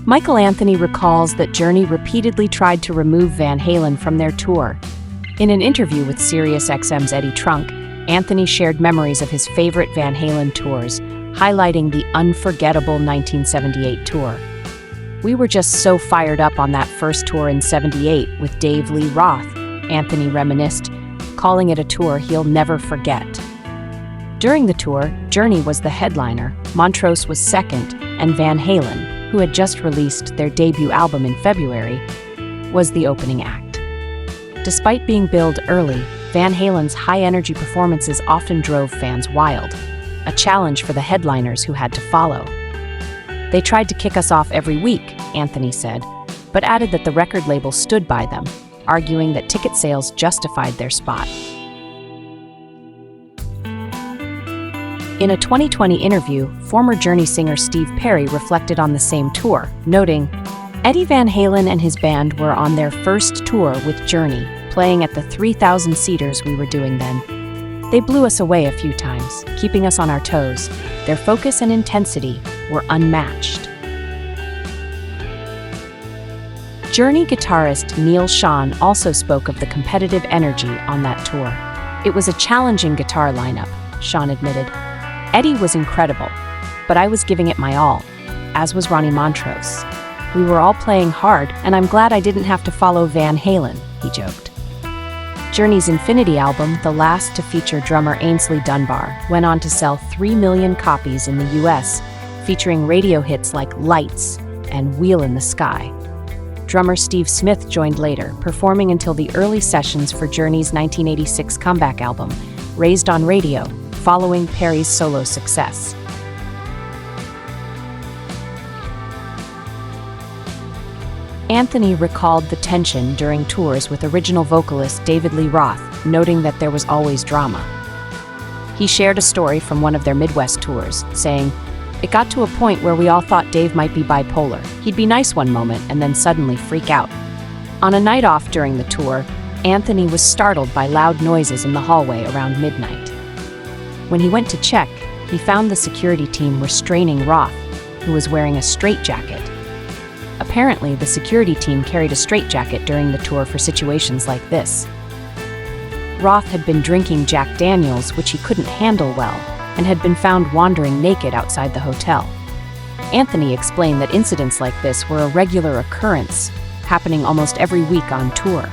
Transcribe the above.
Michaelanthony recalls that Journey repeatedly tried to remove Van Halen from their tour. In an interview with SiriusXM's Eddie Trunk, Anthony shared memories of his favorite Van Halen tours, highlighting the unforgettable 1978 tour. "We were just so fired up on that first tour in '78 with Dave Lee Roth," Anthony reminisced, calling it a tour he'll never forget. During the tour, Journey was the headliner, Montrose was second, and Van Halen, who had just released their debut album in February, was the opening act. Despite being billed early, Van Halen's high-energy performances often drove fans wild, a challenge for the headliners who had to follow. "They tried to kick us off every week," Anthony said, but added that the record label stood by them, arguing that ticket sales justified their spot. In a 2020 interview, former Journey singer Steve Perry reflected on the same tour, noting, "Eddie Van Halen and his band were on their first tour with Journey, playing at the 3,000-seaters we were doing then. They blew us away a few times, keeping us on our toes. Their focus and intensity were unmatched." Journey guitarist Neil Schon also spoke of the competitive energy on that tour. "It was a challenging guitar lineup," Schon admitted. "Eddie was incredible, but I was giving it my all, as was Ronnie Montrose. We were all playing hard, and I'm glad I didn't have to follow Van Halen," he joked. Journey's Infinity album, the last to feature drummer Ainsley Dunbar, went on to sell 3 million copies in the US, featuring radio hits like Lights and Wheel in the Sky. Drummer Steve Smith joined later, performing until the early sessions for Journey's 1986 comeback album, Raised on Radio, following Perry's solo success. Anthony recalled the tension during tours with original vocalist David Lee Roth, noting that there was always drama. He shared a story from one of their Midwest tours, saying, "It got to a point where we all thought Dave might be bipolar. He'd be nice one moment and then suddenly freak out." On a night off during the tour, Anthony was startled by loud noises in the hallway around midnight. When he went to check, he found the security team restraining Roth, who was wearing a straitjacket. Apparently, the security team carried a straitjacket during the tour for situations like this. Roth had been drinking Jack Daniels, which he couldn't handle well, and had been found wandering naked outside the hotel. Anthony explained that incidents like this were a regular occurrence, happening almost every week on tour.